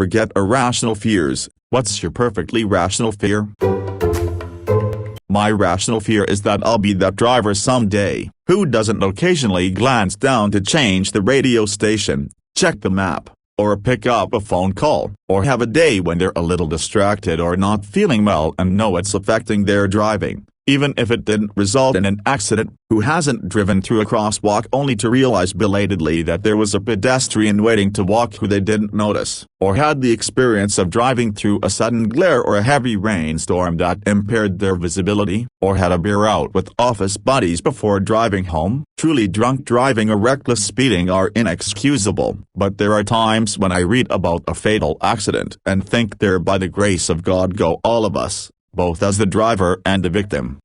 forget irrational fears. What's your perfectly rational fear? My rational fear is that I'll be that driver someday, who doesn't occasionally glance down to change the radio station, check the map, or pick up a phone call, or have a day when they're a little distracted or not feeling well and know it's affecting their driving, even if it didn't result in an accident, who hasn't driven through a crosswalk only to realize belatedly that there was a pedestrian waiting to walk who they didn't notice, or had the experience of driving through a sudden glare or a heavy rainstorm that impaired their visibility, or had a beer out with office buddies before driving home. Truly drunk driving or reckless speeding are inexcusable, but there are times when I read about a fatal accident and think there by the grace of God go all of us, both as the driver and the victim.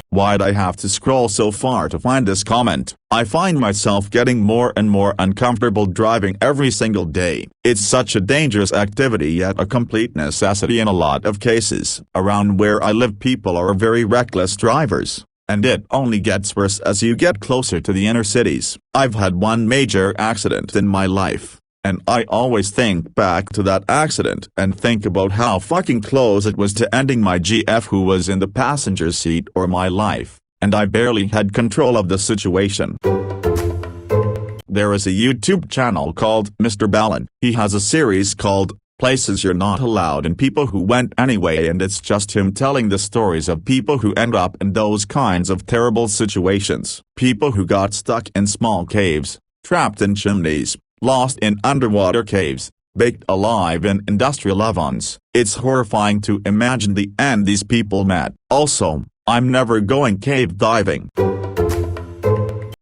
Why'd I have to scroll so far to find this comment? I find myself getting more and more uncomfortable driving every single day. It's such a dangerous activity yet a complete necessity in a lot of cases. Around where I live people are very reckless drivers, and it only gets worse as you get closer to the inner cities. I've had one major accident in my life, and I always think back to that accident and think about how fucking close it was to ending my GF who was in the passenger seat or my life, and I barely had control of the situation. There is a YouTube channel called Mr. Ballin. He has a series called Places You're Not Allowed and People Who Went Anyway, and it's just him telling the stories of people who end up in those kinds of terrible situations. People who got stuck in small caves, trapped in chimneys, lost in underwater caves, baked alive in industrial ovens. It's horrifying to imagine the end these people met. Also, I'm never going cave diving.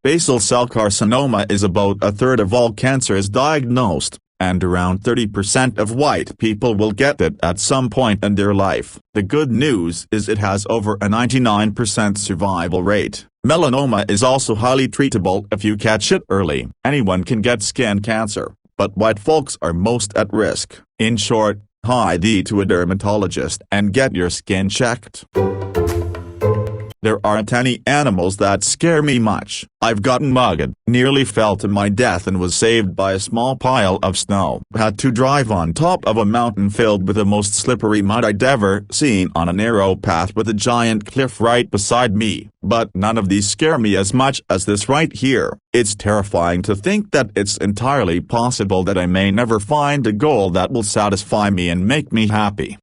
Basal cell carcinoma is about a third of all cancers diagnosed, and around 30% of white people will get it at some point in their life. The good news is it has over a 99% survival rate. Melanoma is also highly treatable if you catch it early. Anyone can get skin cancer, but white folks are most at risk. In short, head to a dermatologist and get your skin checked. There aren't any animals that scare me much. I've gotten mugged, nearly fell to my death and was saved by a small pile of snow. Had to drive on top of a mountain filled with the most slippery mud I'd ever seen on a narrow path with a giant cliff right beside me. But none of these scare me as much as this right here. It's terrifying to think that it's entirely possible that I may never find a goal that will satisfy me and make me happy.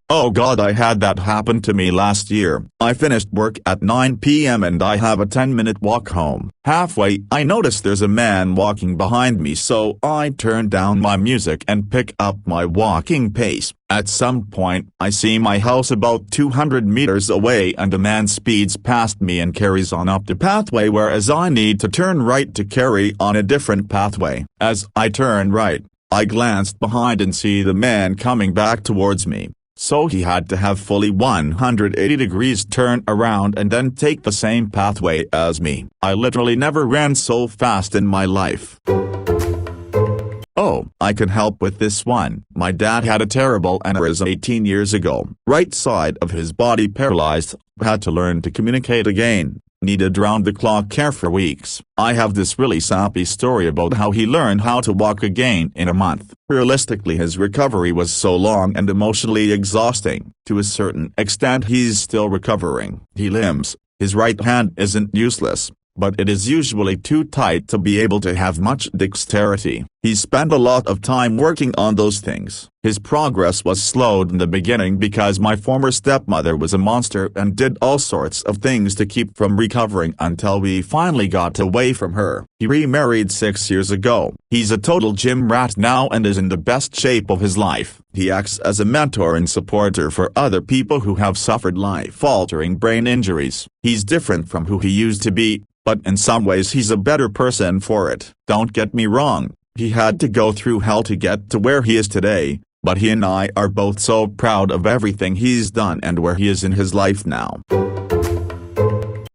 Oh God, I had that happen to me last year. I finished work at 9 p.m. and I have a 10-minute walk home. Halfway, I notice there's a man walking behind me, so I turn down my music and pick up my walking pace. At some point, I see my house about 200 meters away and the man speeds past me and carries on up the pathway, whereas I need to turn right to carry on a different pathway. As I turn right, I glanced behind and see the man coming back towards me. So he had to have fully 180 degrees turn around and then take the same pathway as me. I literally never ran so fast in my life. Oh, I can help with this one. My dad had a terrible aneurysm 18 years ago. Right side of his body paralyzed, had to learn to communicate again. Needed round-the-clock care for weeks. I have this really sappy story about how he learned how to walk again in a month. Realistically, his recovery was so long and emotionally exhausting. To a certain extent, he's still recovering. He limps. His right hand isn't useless, but it is usually too tight to be able to have much dexterity. He spent a lot of time working on those things. His progress was slowed in the beginning because my former stepmother was a monster and did all sorts of things to keep from recovering until we finally got away from her. He remarried 6 years ago. He's a total gym rat now and is in the best shape of his life. He acts as a mentor and supporter for other people who have suffered life-altering brain injuries. He's different from who he used to be, but in some ways he's a better person for it. Don't get me wrong, he had to go through hell to get to where he is today, but he and I are both so proud of everything he's done and where he is in his life now.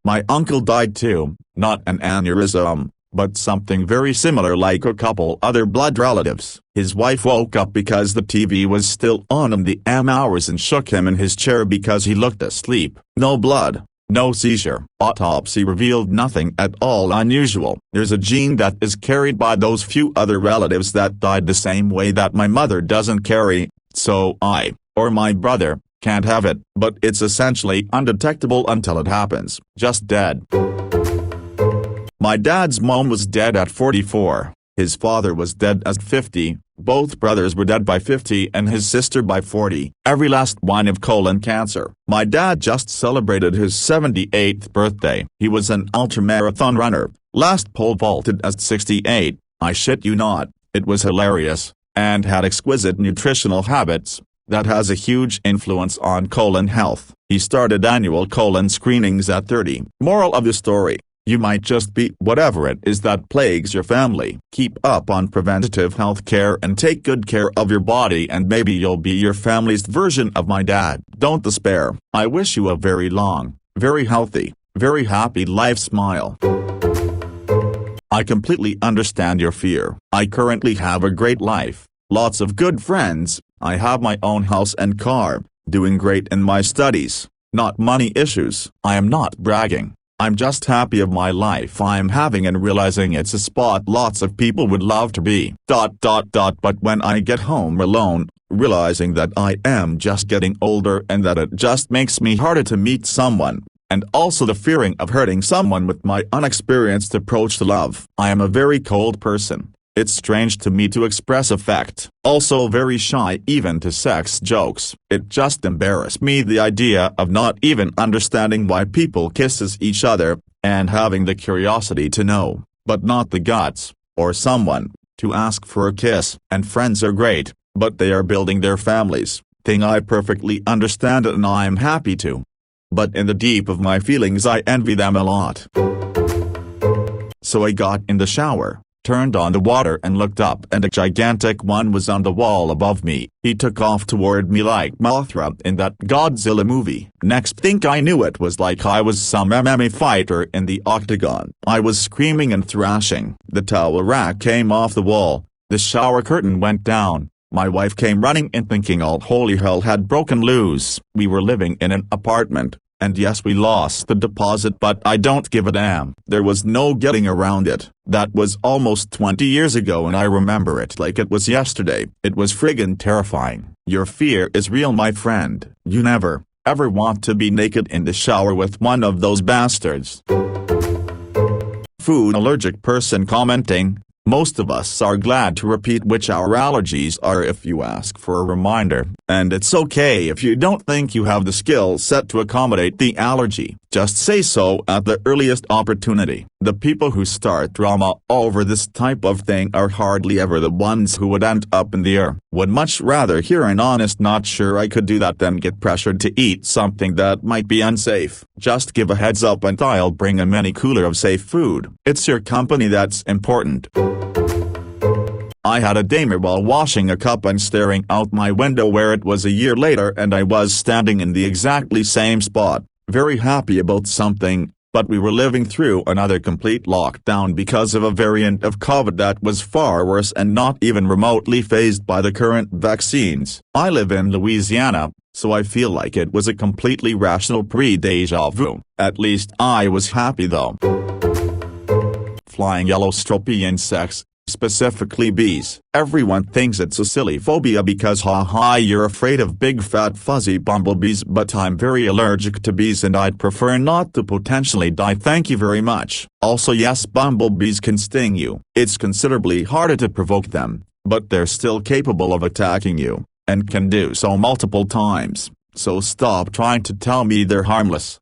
My uncle died too, not an aneurysm, but something very similar like a couple other blood relatives. His wife woke up because the TV was still on in the hours and shook him in his chair because he looked asleep. No blood, No seizure. Autopsy revealed nothing at all unusual. There's a gene that is carried by those few other relatives that died the same way that my mother doesn't carry, so I, or my brother, can't have it, but it's essentially undetectable until it happens. Just dead. My dad's mom was dead at 44. His father was dead at 50, both brothers were dead by 50 and his sister by 40, every last one of colon cancer. My dad just celebrated his 78th birthday. He was an ultramarathon runner, last pole vaulted at 68, I shit you not, it was hilarious, and had exquisite nutritional habits. That has a huge influence on colon health. He started annual colon screenings at 30. Moral of the story. You might just be whatever it is that plagues your family. Keep up on preventative health care and take good care of your body, and maybe you'll be your family's version of my dad. Don't despair. I wish you a very long, very healthy, very happy life. Smile. I completely understand your fear. I currently have a great life, lots of good friends, I have my own house and car, doing great in my studies, not money issues. I am not bragging. I'm just happy of my life I'm having and realizing it's a spot lots of people would love to be. But when I get home alone, realizing that I am just getting older and that it just makes me harder to meet someone, and also the fearing of hurting someone with my unexperienced approach to love. I am a very cold person. It's strange to me to express affect, also very shy even to sex jokes. It just embarrassed me the idea of not even understanding why people kisses each other, and having the curiosity to know, but not the guts, or someone, to ask for a kiss. And friends are great, but they are building their families, thing I perfectly understand and I'm happy to. But in the deep of my feelings I envy them a lot. So I got in the shower, turned on the water and looked up, and a gigantic one was on the wall above me. He took off toward me like Mothra in that Godzilla movie. Next thing I knew, it was like I was some MMA fighter in the octagon. I was screaming and thrashing. The towel rack came off the wall. The shower curtain went down. My wife came running in thinking all holy hell had broken loose. We were living in an apartment. And yes, we lost the deposit, but I don't give a damn. There was no getting around it. That was almost 20 years ago and I remember it like it was yesterday. It was friggin' terrifying. Your fear is real, my friend. You never, ever want to be naked in the shower with one of those bastards. Food allergic person commenting. Most of us are glad to repeat which our allergies are if you ask for a reminder, and it's okay if you don't think you have the skill set to accommodate the allergy. Just say so at the earliest opportunity. The people who start drama over this type of thing are hardly ever the ones who would end up in the air. Would much rather hear an honest "not sure I could do that" than get pressured to eat something that might be unsafe. Just give a heads up and I'll bring a mini cooler of safe food. It's your company that's important. I had a daymare while washing a cup and staring out my window where it was a year later and I was standing in the exactly same spot, very happy about something, but we were living through another complete lockdown because of a variant of COVID that was far worse and not even remotely fazed by the current vaccines. I live in Louisiana, so I feel like it was a completely rational pre-deja vu. At least I was happy though. Flying yellow stropy insects, specifically bees. Everyone thinks it's a silly phobia because haha you're afraid of big fat fuzzy bumblebees, but I'm very allergic to bees and I'd prefer not to potentially die, thank you very much. Also yes, bumblebees can sting you. It's considerably harder to provoke them, but they're still capable of attacking you, and can do so multiple times, so stop trying to tell me they're harmless.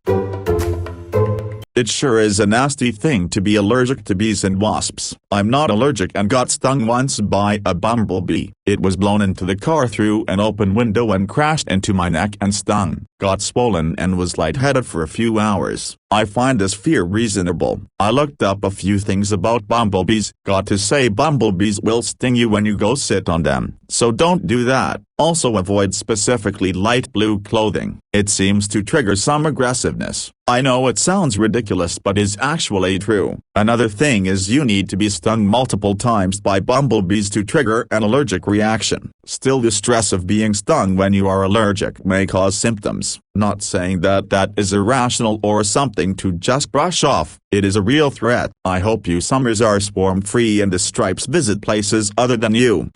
It sure is a nasty thing to be allergic to bees and wasps. I'm not allergic and got stung once by a bumblebee. It was blown into the car through an open window and crashed into my neck and stung. Got swollen and was lightheaded for a few hours. I find this fear reasonable. I looked up a few things about bumblebees. Got to say, bumblebees will sting you when you go sit on them, so don't do that. Also avoid specifically light blue clothing. It seems to trigger some aggressiveness. I know it sounds ridiculous but is actually true. Another thing is you need to be stung multiple times by bumblebees to trigger an allergic reaction. reaction. Still, the stress of being stung when you are allergic may cause symptoms. Not saying that that is irrational or something to just brush off. It is a real threat. I hope you summers are swarm-free and the stripes visit places other than you.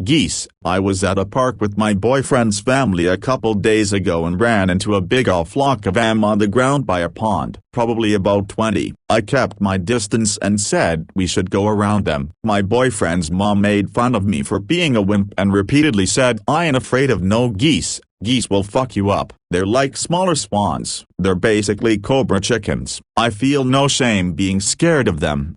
Geese. I was at a park with my boyfriend's family a couple days ago and ran into a big old flock of them on the ground by a pond, probably about 20. I kept my distance and said we should go around them. My boyfriend's mom made fun of me for being a wimp and repeatedly said I ain't afraid of no geese. Geese will fuck you up. They're like smaller swans. They're basically cobra chickens. I feel no shame being scared of them.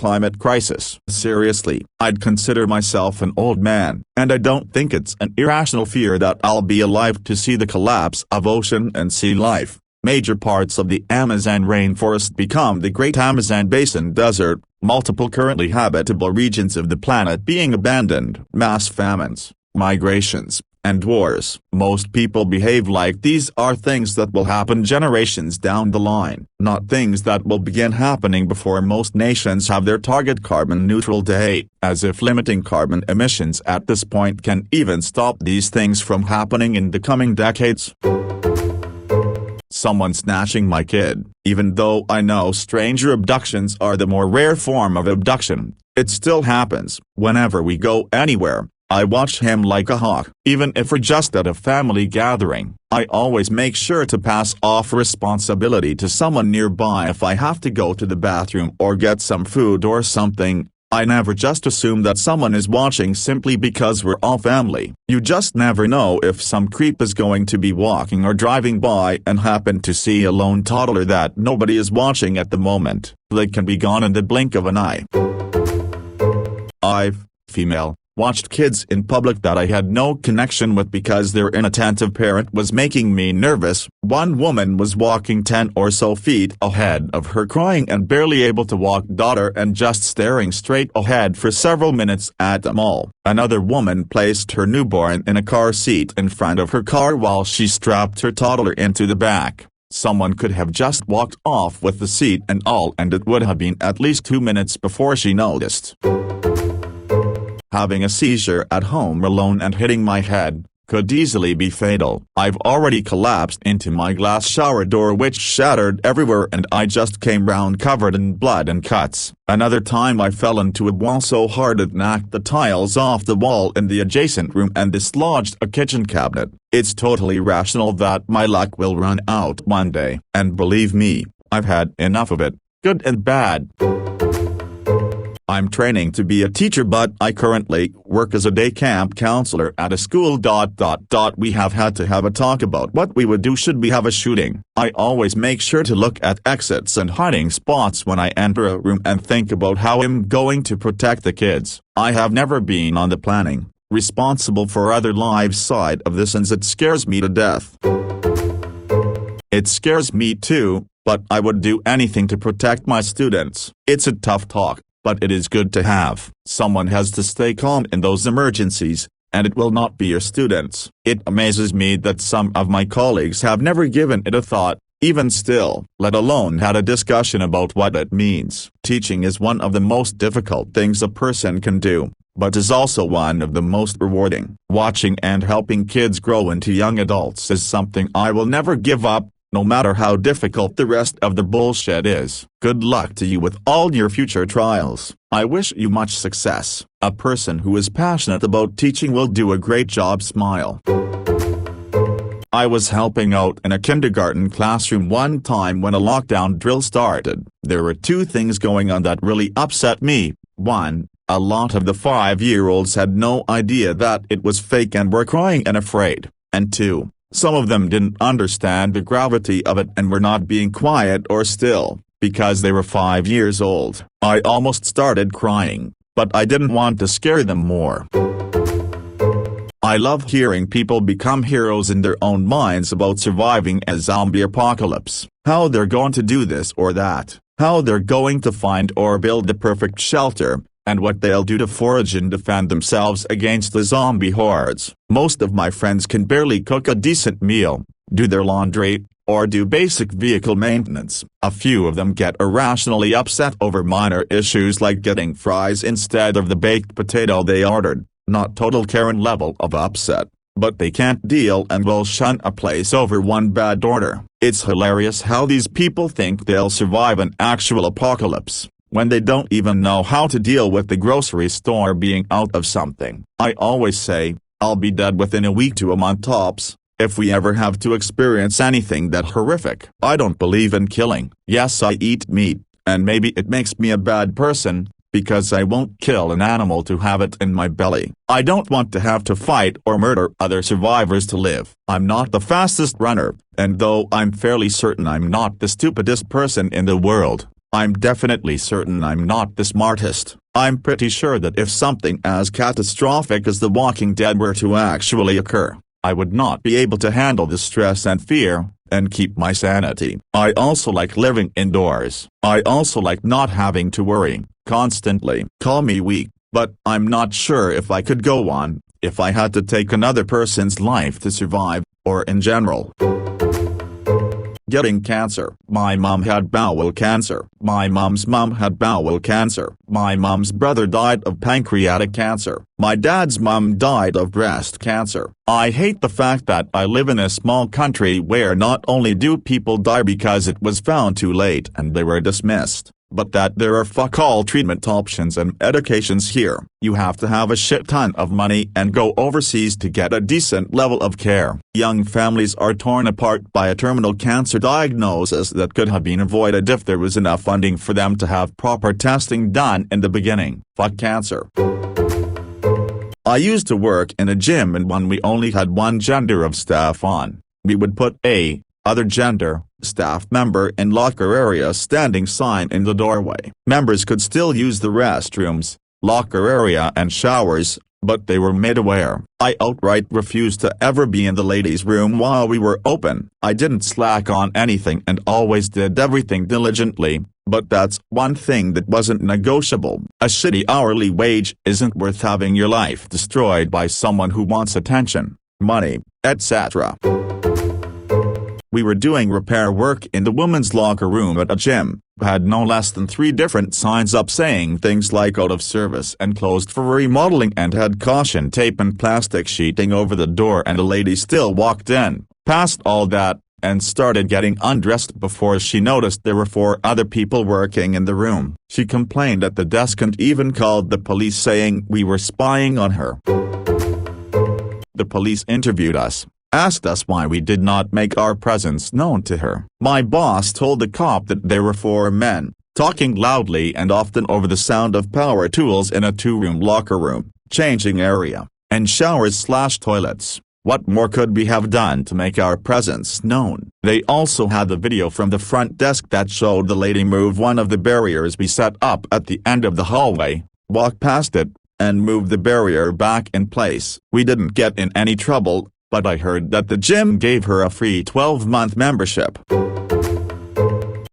Climate crisis. Seriously, I'd consider myself an old man, and I don't think it's an irrational fear that I'll be alive to see the collapse of ocean and sea life. Major parts of the Amazon rainforest become the Great Amazon Basin Desert, multiple currently habitable regions of the planet being abandoned, mass famines, migrations, and wars. Most people behave like these are things that will happen generations down the line, not things that will begin happening before most nations have their target carbon neutral date, as if limiting carbon emissions at this point can even stop these things from happening in the coming decades. Someone snatching my kid. Even though I know stranger abductions are the more rare form of abduction, it still happens. Whenever we go anywhere, I watch him like a hawk. Even if we're just at a family gathering, I always make sure to pass off responsibility to someone nearby if I have to go to the bathroom or get some food or something. I never just assume that someone is watching simply because we're all family. You just never know if some creep is going to be walking or driving by and happen to see a lone toddler that nobody is watching at the moment. They can be gone in the blink of an eye. I've, female, watched kids in public that I had no connection with because their inattentive parent was making me nervous. One woman was walking 10 or so feet ahead of her crying and barely able to walk daughter and just staring straight ahead for several minutes at them all. Another woman placed her newborn in a car seat in front of her car while she strapped her toddler into the back. Someone could have just walked off with the seat and all, and it would have been at least 2 minutes before she noticed. Having a seizure at home alone and hitting my head could easily be fatal. I've already collapsed into my glass shower door which shattered everywhere and I just came round covered in blood and cuts. Another time I fell into a wall so hard it knocked the tiles off the wall in the adjacent room and dislodged a kitchen cabinet. It's totally rational that my luck will run out one day, and believe me, I've had enough of it, good and bad. I'm training to be a teacher but I currently work as a day camp counselor at a school. We have had to have a talk about what we would do should we have a shooting. I always make sure to look at exits and hiding spots when I enter a room and think about how I'm going to protect the kids. I have never been on the planning, responsible for other lives side of this and it scares me to death. It scares me too, but I would do anything to protect my students. It's a tough talk, but it is good to have. Someone has to stay calm in those emergencies, and it will not be your students. It amazes me that some of my colleagues have never given it a thought, even still, let alone had a discussion about what it means. Teaching is one of the most difficult things a person can do, but is also one of the most rewarding. Watching and helping kids grow into young adults is something I will never give up, no matter how difficult the rest of the bullshit is. Good luck to you with all your future trials. I wish you much success. A person who is passionate about teaching will do a great job. Smile. I was helping out in a kindergarten classroom one time when a lockdown drill started. There were two things going on that really upset me. One, a lot of the 5-year-olds had no idea that it was fake and were crying and afraid. And two, some of them didn't understand the gravity of it and were not being quiet or still, because they were 5 years old. I almost started crying, but I didn't want to scare them more. I love hearing people become heroes in their own minds about surviving a zombie apocalypse, how they're going to do this or that, how they're going to find or build the perfect shelter, and what they'll do to forage and defend themselves against the zombie hordes. Most of my friends can barely cook a decent meal, do their laundry, or do basic vehicle maintenance. A few of them get irrationally upset over minor issues like getting fries instead of the baked potato they ordered. Not total Karen level of upset, but they can't deal and will shun a place over one bad order. It's hilarious how these people think they'll survive an actual apocalypse, when they don't even know how to deal with the grocery store being out of something. I always say, I'll be dead within a week to a month tops, if we ever have to experience anything that horrific. I don't believe in killing. Yes, I eat meat, and maybe it makes me a bad person, because I won't kill an animal to have it in my belly. I don't want to have to fight or murder other survivors to live. I'm not the fastest runner, and though I'm fairly certain I'm not the stupidest person in the world, I'm definitely certain I'm not the smartest. I'm pretty sure that if something as catastrophic as The Walking Dead were to actually occur, I would not be able to handle the stress and fear, and keep my sanity. I also like living indoors. I also like not having to worry constantly. Call me weak, but I'm not sure if I could go on, if I had to take another person's life to survive, or in general. Getting cancer. My mom had bowel cancer. My mom's mom had bowel cancer. My mom's brother died of pancreatic cancer. My dad's mom died of breast cancer. I hate the fact that I live in a small country where not only do people die because it was found too late and they were dismissed, but that there are fuck-all treatment options and medications here. You have to have a shit ton of money and go overseas to get a decent level of care. Young families are torn apart by a terminal cancer diagnosis that could have been avoided if there was enough funding for them to have proper testing done in the beginning. Fuck cancer. I used to work in a gym, and when we only had one gender of staff on, we would put a other gender staff member in locker area standing sign in the doorway. Members could still use the restrooms, locker area and showers, but they were made aware. I outright refused to ever be in the ladies' room while we were open. I didn't slack on anything and always did everything diligently, but that's one thing that wasn't negotiable. A shitty hourly wage isn't worth having your life destroyed by someone who wants attention, money, etc. We were doing repair work in the women's locker room at a gym, had no less than 3 different signs up saying things like out of service and closed for remodeling, and had caution tape and plastic sheeting over the door, and a lady still walked in, past all that, and started getting undressed before she noticed there were 4 other people working in the room. She complained at the desk and even called the police saying we were spying on her. The police interviewed us, asked us why we did not make our presence known to her. My boss told the cop that there were 4 men, talking loudly and often over the sound of power tools in a 2-room locker room, changing area, and showers/toilets. What more could we have done to make our presence known? They also had the video from the front desk that showed the lady move one of the barriers we set up at the end of the hallway, walk past it, and move the barrier back in place. We didn't get in any trouble, but I heard that the gym gave her a free 12-month membership.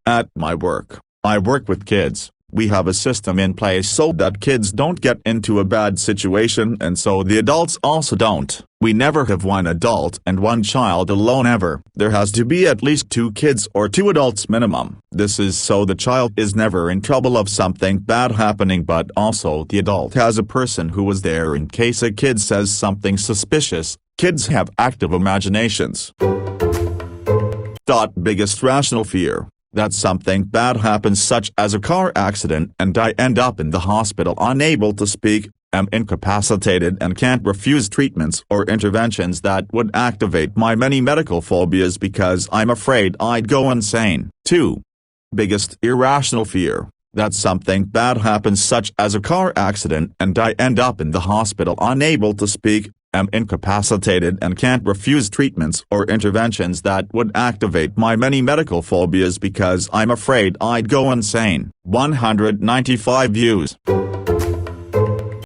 At my work, I work with kids. We have a system in place so that kids don't get into a bad situation, and so the adults also don't. We never have one adult and one child alone ever. There has to be at least 2 kids or 2 adults minimum. This is so the child is never in trouble of something bad happening, but also the adult has a person who was there in case a kid says something suspicious. Kids have active imaginations. Biggest rational fear: that something bad happens, such as a car accident, and I end up in the hospital unable to speak, am incapacitated and can't refuse treatments or interventions that would activate my many medical phobias because I'm afraid I'd go insane. 2. Biggest irrational fear: that something bad happens, such as a car accident, and I end up in the hospital unable to speak, am incapacitated and can't refuse treatments or interventions that would activate my many medical phobias because I'm afraid I'd go insane. 195 views.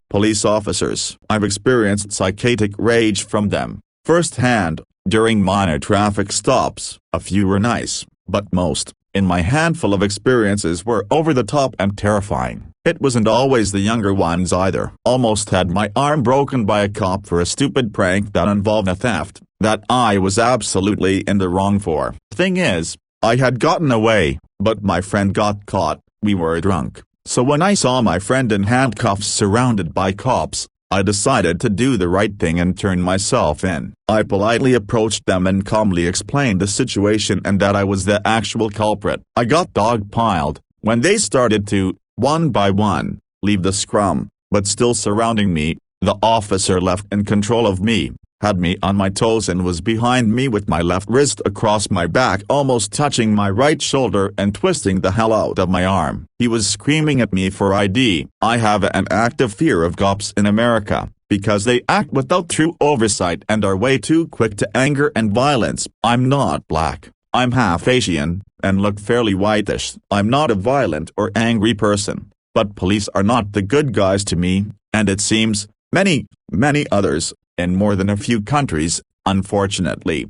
Police officers. I've experienced psychotic rage from them, firsthand, during minor traffic stops. A few were nice, but most, in my handful of experiences, were over the top and terrifying. It wasn't always the younger ones either. Almost had my arm broken by a cop for a stupid prank that involved a theft, that I was absolutely in the wrong for. Thing is, I had gotten away, but my friend got caught. We were drunk, so when I saw my friend in handcuffs surrounded by cops, I decided to do the right thing and turn myself in. I politely approached them and calmly explained the situation and that I was the actual culprit. I got dogpiled when they started to, one by one, leave the scrum, but still surrounding me. The officer left in control of me, had me on my toes and was behind me with my left wrist across my back almost touching my right shoulder and twisting the hell out of my arm. He was screaming at me for ID. I have an active fear of cops in America, because they act without true oversight and are way too quick to anger and violence. I'm not black, I'm half Asian, and look fairly whitish. I'm not a violent or angry person, but police are not the good guys to me, and it seems, many others, in more than a few countries, unfortunately.